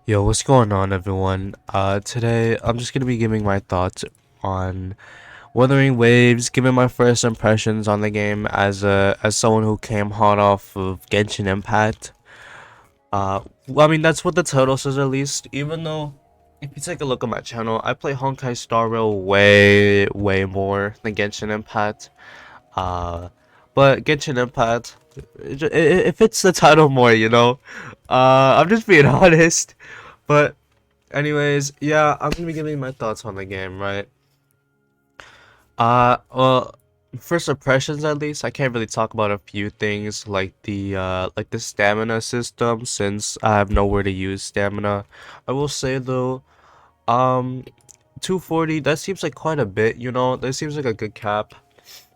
Yo, what's going on, everyone? Today I'm just gonna be giving my thoughts on Wuthering Waves, giving my first impressions on the game as someone who came hot off of Genshin Impact. Well, I mean that's what the title says at least. Even though, if you take a look at my channel, I play Honkai Star Rail way more than Genshin Impact. Uh, but Genshin Impact, it fits the title more, you know. I'm just being honest, but. Anyways, yeah, I'm gonna be giving my thoughts on the game, right? Well, first impressions at least, I can't really talk about a few things like the stamina system since I have nowhere to use stamina. I will say though, um, 240, that seems like quite a bit, you know? That seems like a good cap.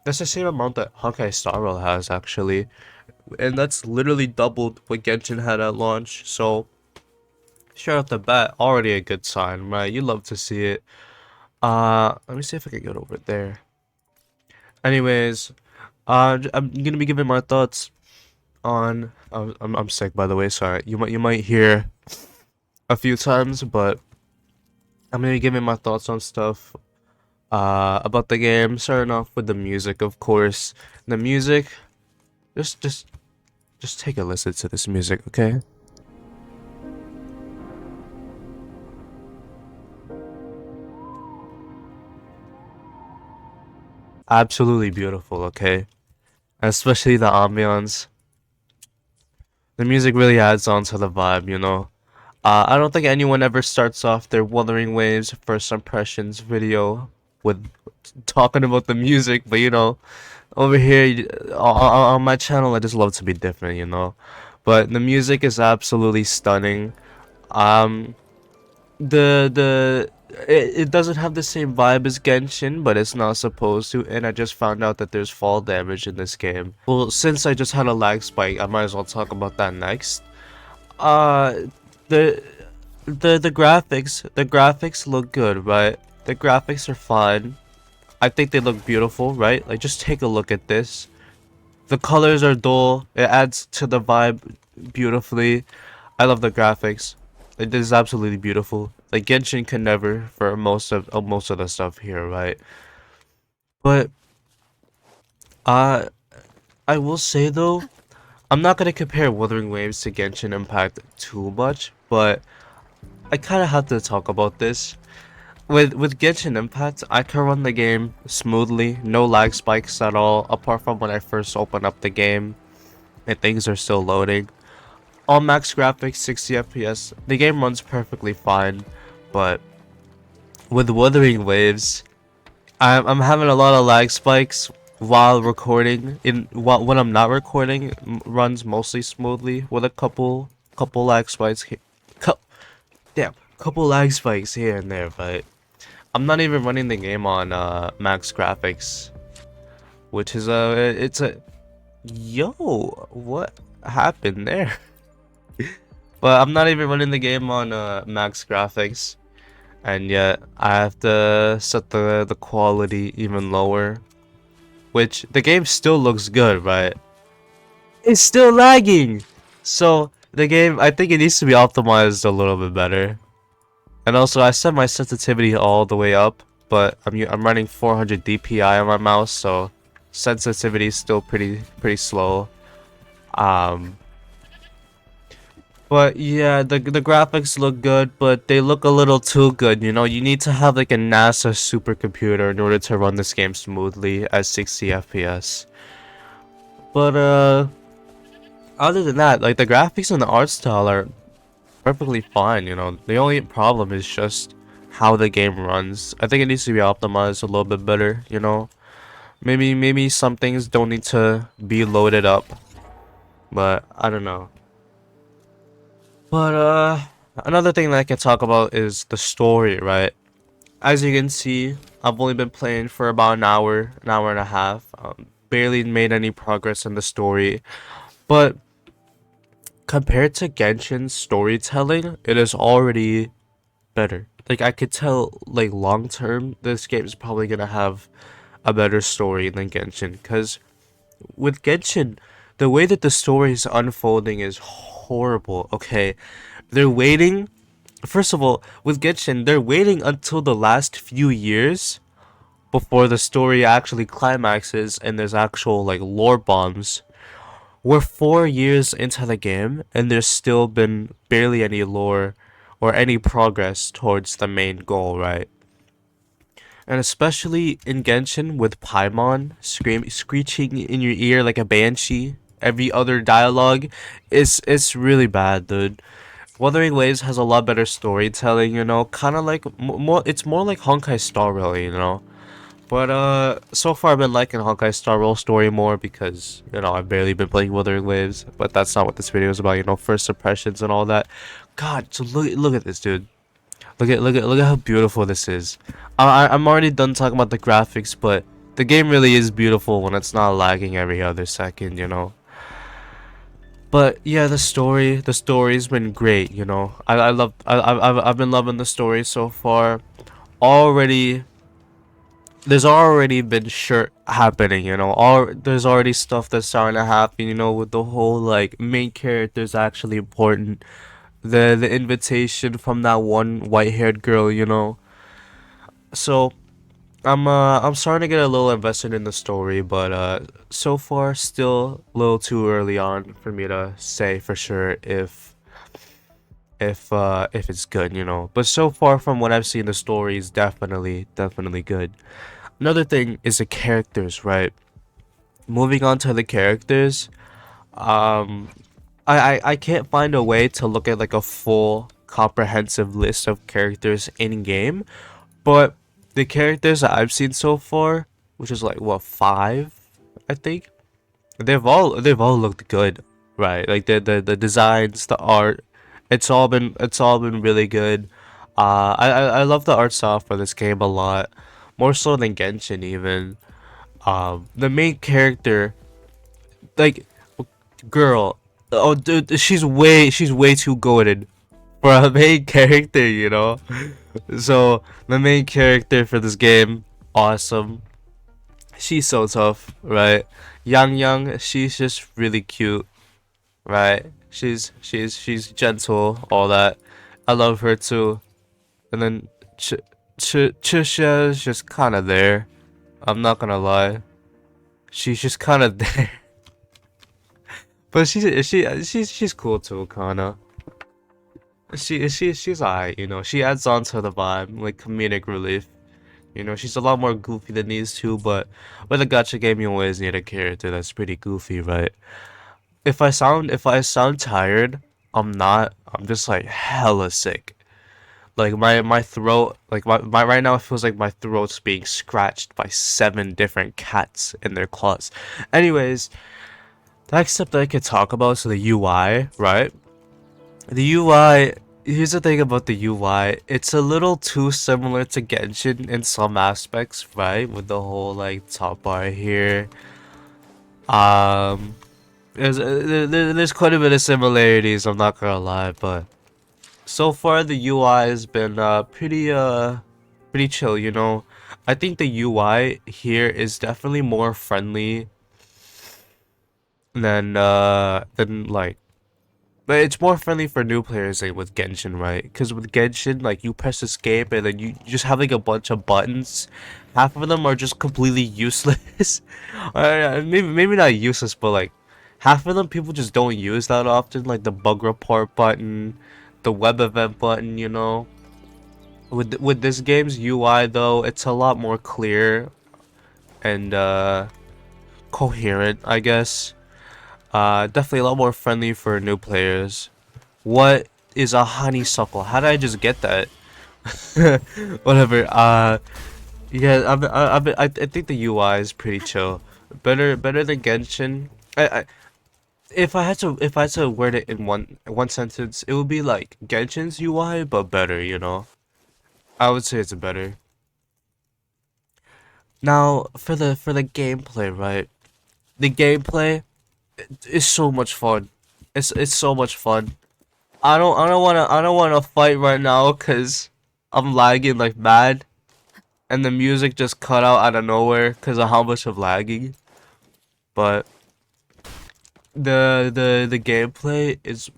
That's the same amount that Honkai Star Rail has actually, and that's literally doubled what Genshin had at launch. So, straight off the bat, already a good sign, right? You love to see it. Let me see if I can get over there. Anyways, I'm gonna be giving my thoughts on. I'm sick, by the way. Sorry, you might hear a few times, but I'm gonna be giving my thoughts on stuff. About the game. Starting off with the music, of course. The music. Just, just, just take a listen to this music, okay? Absolutely beautiful, okay? Especially the ambiance. The music really adds on to the vibe, you know. I don't think anyone ever starts off their Wuthering Waves first impressions video with talking about the music, but you know, over here on my channel, I just love to be different, you know. But the music is absolutely stunning. Um, it doesn't have the same vibe as Genshin, but it's not supposed to, and I just found out that there's fall damage in this game. Well, since I just had a lag spike, I might as well talk about that next. Uh, the the graphics look good, right? The graphics are fine. I think they look beautiful, right? Like just take a look at this. The colors are dull. It adds to the vibe beautifully. I love the graphics. Like this is absolutely beautiful. Like Genshin can never for most of the stuff here, right? But uh I will say though, I'm not gonna compare Wuthering Waves to Genshin Impact too much, but I kind of have to talk about this. With Genshin Impact, I can run the game smoothly, no lag spikes at all, apart from when I first open up the game and things are still loading. All max graphics, 60 FPS, the game runs perfectly fine, but with Wuthering Waves, I'm having a lot of lag spikes while recording. When I'm not recording, runs mostly smoothly with a couple lag spikes here. Couple lag spikes here and there, but I'm not even running the game on max graphics, which is it's a yo, what happened there? But I'm not even running the game on max graphics, and yet I have to set the quality even lower, which the game still looks good, right? It's still lagging. So the game, I think it needs to be optimized a little bit better. And also, I set my sensitivity all the way up, but I'm running 400 DPI on my mouse, so sensitivity is still pretty slow. Um, but yeah, the graphics look good, but they look a little too good. You know, you need to have like a NASA supercomputer in order to run this game smoothly at 60 FPS. But other than that, like the graphics and the art style are perfectly fine, you know. The only problem is just how the game runs. I think it needs to be optimized a little bit better, you know. Maybe some things don't need to be loaded up, but I don't know. But another thing that I can talk about is the story, right? As you can see, I've only been playing for about an hour and a half. Barely made any progress in the story, but compared to Genshin's storytelling, it is already better. Like I could tell, like long term, this game is probably gonna have a better story than Genshin. Because with Genshin, the way that the story is unfolding is horrible. Okay, they're waiting First of all, with Genshin, they're waiting until the last few years before the story actually climaxes and there's actual like lore bombs. We're 4 years into the game and there's still been barely any lore or any progress towards the main goal, right? And especially in Genshin with Paimon screeching in your ear like a banshee. Every other dialogue is really bad, dude. Wuthering Waves has a lot better storytelling, you know, kind of like more. It's more like Honkai Star, really, you know. But so far I've been liking Honkai Star Rail story more because you know I've barely been playing Wuthering Waves. But that's not what this video is about, you know. First impressions and all that. God, so look at this, dude. Look at how beautiful this is. I'm already done talking about the graphics, but the game really is beautiful when it's not lagging every other second, you know. But yeah, the story's been great, you know. I've been loving the story so far. Already, there's already been shit happening, you know. There's already stuff that's starting to happen, you know, with the whole like main character's actually important. The invitation from that one white-haired girl, you know. So I'm starting to get a little invested in the story, but so far still a little too early on for me to say for sure if it's good, you know. But so far from what I've seen, the story is definitely good. Another thing is the characters, right? Moving on to the characters, um I can't find a way to look at like a full comprehensive list of characters in game, but the characters that I've seen so far, which is like what, five, I think, they've all looked good, right? Like the designs, the art, it's all been really good. I love the art style for this game a lot, more so than Genshin even. The main character, like, girl, oh dude, she's way too goated for a main character, you know. So the main character for this game, awesome. She's so tough, right? Yang, she's just really cute, right? She's gentle, all that. I love her too. And then Chisha is just kind of there. I'm not gonna lie, she's just kind of there. But she's cool too, kinda. She's alright, you know. She adds on to the vibe, like comedic relief. You know, she's a lot more goofy than these two, but with a gacha game, you always need a character that's pretty goofy, right? If I sound tired, I'm not. I'm just like hella sick. Like my throat, like my right now it feels like my throat's being scratched by 7 different cats in their claws. Anyways, the next step that I could talk about is the UI, right? The UI, here's the thing about the UI. It's a little too similar to Genshin in some aspects, right? With the whole like top bar here. Um, there's quite a bit of similarities, I'm not gonna lie, but so far the UI has been pretty chill, you know. I think the UI here is definitely more friendly than like, but it's more friendly for new players like with Genshin, right? Because with Genshin, like you press escape and then you just have like a bunch of buttons. Half of them are just completely useless. Maybe not useless, but like half of them people just don't use that often. Like the bug report button, the web event button. You know, with this game's UI though, it's a lot more clear and coherent, I guess. Definitely a lot more friendly for new players. What is a honeysuckle? How did I just get that? Whatever. Yeah, I think the UI is pretty chill. Better than Genshin. If I had to word it in one sentence, it would be like Genshin's UI, but better. You know, I would say it's better. Now for the gameplay, right? The gameplay is so much fun. It's so much fun. I don't wanna fight right now because I'm lagging like mad, and the music just cut out of nowhere because of how much of lagging. But the gameplay is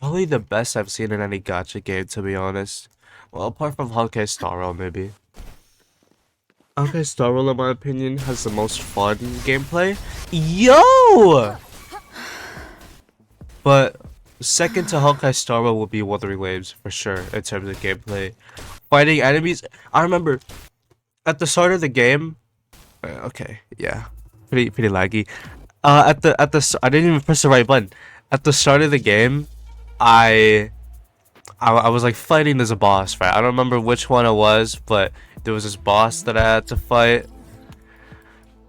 Probably the best I've seen in any gacha game, to be honest. Well, apart from Honkai Star Rail, maybe. Honkai Star Rail, in my opinion, has the most fun gameplay. Yo! But second to Honkai Star Rail will be Wuthering Waves for sure in terms of gameplay. Fighting enemies. I remember at the start of the game. Okay, yeah, pretty laggy. I didn't even press the right button. At the start of the game, I I was like fighting this boss, right? I don't remember which one it was, but there was this boss that I had to fight.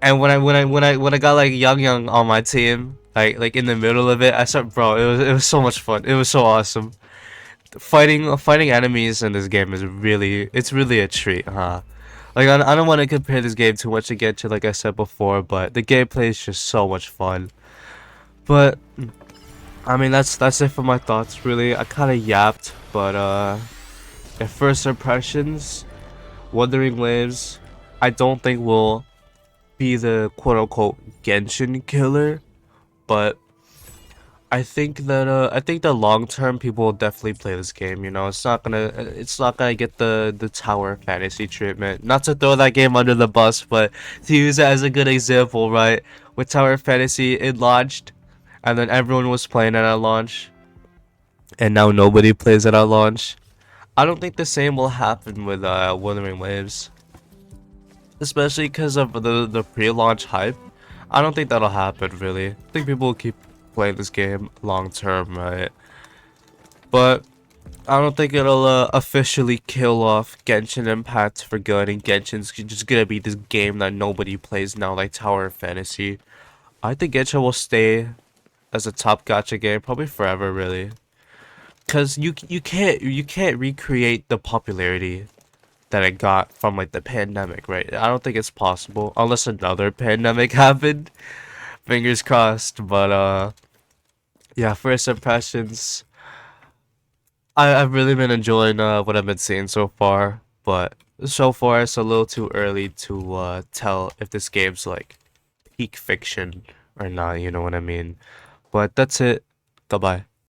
And when I got like young on my team, like in the middle of it, I start bro, it was so much fun. It was so awesome. Fighting enemies in this game is really a treat, huh? Like I don't want to compare this game too much to Genshin, like I said before, but the gameplay is just so much fun. But I mean that's it for my thoughts. Really, I kind of yapped, but at first impressions, Wuthering Waves, I don't think will be the quote unquote Genshin killer, but I think the long term people will definitely play this game. You know, it's not gonna get the tower fantasy treatment. Not to throw that game under the bus, but to use it as a good example, right? With tower fantasy, it launched, and then everyone was playing it at launch, and now nobody plays it at launch. I don't think the same will happen with Wuthering Waves, especially because of the pre-launch hype. I don't think that'll happen really. I think people will keep playing this game long term, right? But I don't think it'll officially kill off Genshin Impact for good, and Genshin's just gonna be this game that nobody plays now, like Tower of Fantasy. I think Genshin will stay as a top gacha game probably forever, really. Cause you can't recreate the popularity that it got from like the pandemic, right? I don't think it's possible unless another pandemic happened. Fingers crossed, but yeah, first impressions. I've really been enjoying what I've been seeing so far, but so far it's a little too early to tell if this game's like peak fiction or not, you know what I mean? But that's it. Goodbye.